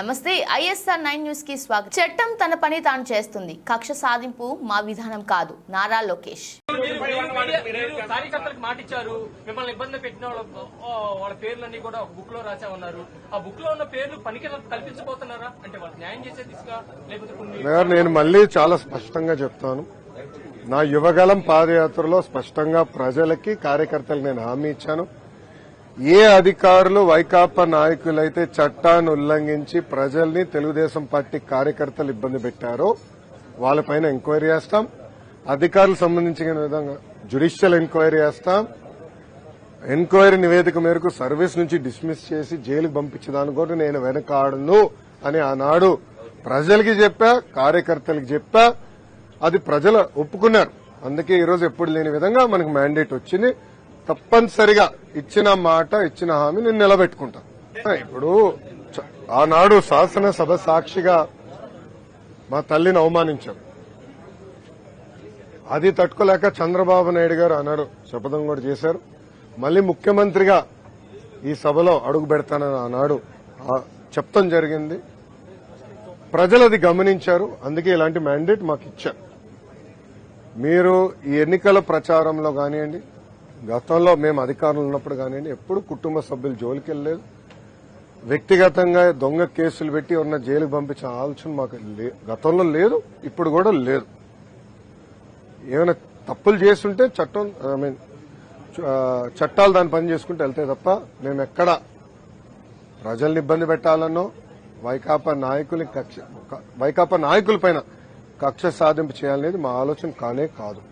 నమస్తే ISR 9 news కి స్వాగతం. చట్టం తన పని తాను చేస్తుంది. కక్ష సాధింపు మా విధానం కాదు. నారా లోకేష్. కార్యకర్తలకు మాట ఇచ్చారు, మిమ్మల్ని ఇబ్బంది పెట్టిన వాళ్ళ పేర్లన్నీ కూడా ఒక బుక్ లో రాసామన్నారు. ఆ బుక్ లో ఉన్న పేర్లు పనికి కల్పించబోతున్నారా? అంటే వాళ్ళు న్యాయం చేసే దిశగా లేకపోతే నేను మళ్ళీ చాలా స్పష్టంగా చెప్తాను. నా యువగలం పాదయాత్రలో స్పష్టంగా ప్రజలకి కార్యకర్తలకు నేను హామీ ఇచ్చాను. ఏ అధికారులు వైకాపా నాయకులైతే చట్టాన్ని ఉల్లంఘించి ప్రజల్ని తెలుగుదేశం పార్టీ కార్యకర్తలు ఇబ్బంది పెట్టారో వాళ్ళపైన ఎంక్వైరీ చేస్తాం. అధికారులకు సంబంధించిన విధంగా జ్యుడిషియల్ ఎంక్వైరీ చేస్తాం. ఎంక్వైరీ నివేదిక మేరకు సర్వీస్ నుంచి డిస్మిస్ చేసి జైలుకు పంపించడానికి కూడా నేను వెనకాడను అని ఆనాడు ప్రజలకి చెప్పా, కార్యకర్తలకు చెప్పా. అది ప్రజలు ఒప్పుకున్నారు. అందుకే ఈరోజు ఎప్పుడు లేని విధంగా మనకు మ్యాండేట్ వచ్చింది. తప్పనిసరిగా ఇచ్చిన మాట, ఇచ్చిన హామీ నేను నిలబెట్టుకుంటాను. ఇప్పుడు ఆనాడు శాసనసభ సాక్షిగా మా తల్లిని అవమానించారు. అది తట్టుకోలేక చంద్రబాబు నాయుడు గారు ఆనాడు శపథం కూడా చేశారు. మళ్లీ ముఖ్యమంత్రిగా ఈ సభలో అడుగు పెడతానని ఆనాడు చెప్తాం జరిగింది. ప్రజలు అది గమనించారు. అందుకే ఇలాంటి మ్యాండేట్ మాకు ఇచ్చారు. మీరు ఈ ఎన్నికల ప్రచారంలో కానివ్వండి, గతంలో మేము అధికారంలో ఉన్నప్పుడు కానివ్వండి, ఎప్పుడు కుటుంబ సభ్యులు జోలికి వెళ్ళలేదు. వ్యక్తిగతంగా దొంగ కేసులు పెట్టి ఉన్న జైలుకు పంపించిన ఆలోచన మాకు గతంలో లేదు, ఇప్పుడు కూడా లేదు. ఏమైనా తప్పులు చేస్తుంటే చట్టాలు దాని పని చేసుకుంటూ వెళ్తాయి తప్ప మేము ఎక్కడ ప్రజల్ని ఇబ్బంది పెట్టాలనో వైకాపా నాయకులపైన కక్ష సాధింపు చేయాలనేది మా ఆలోచన కానే కాదు.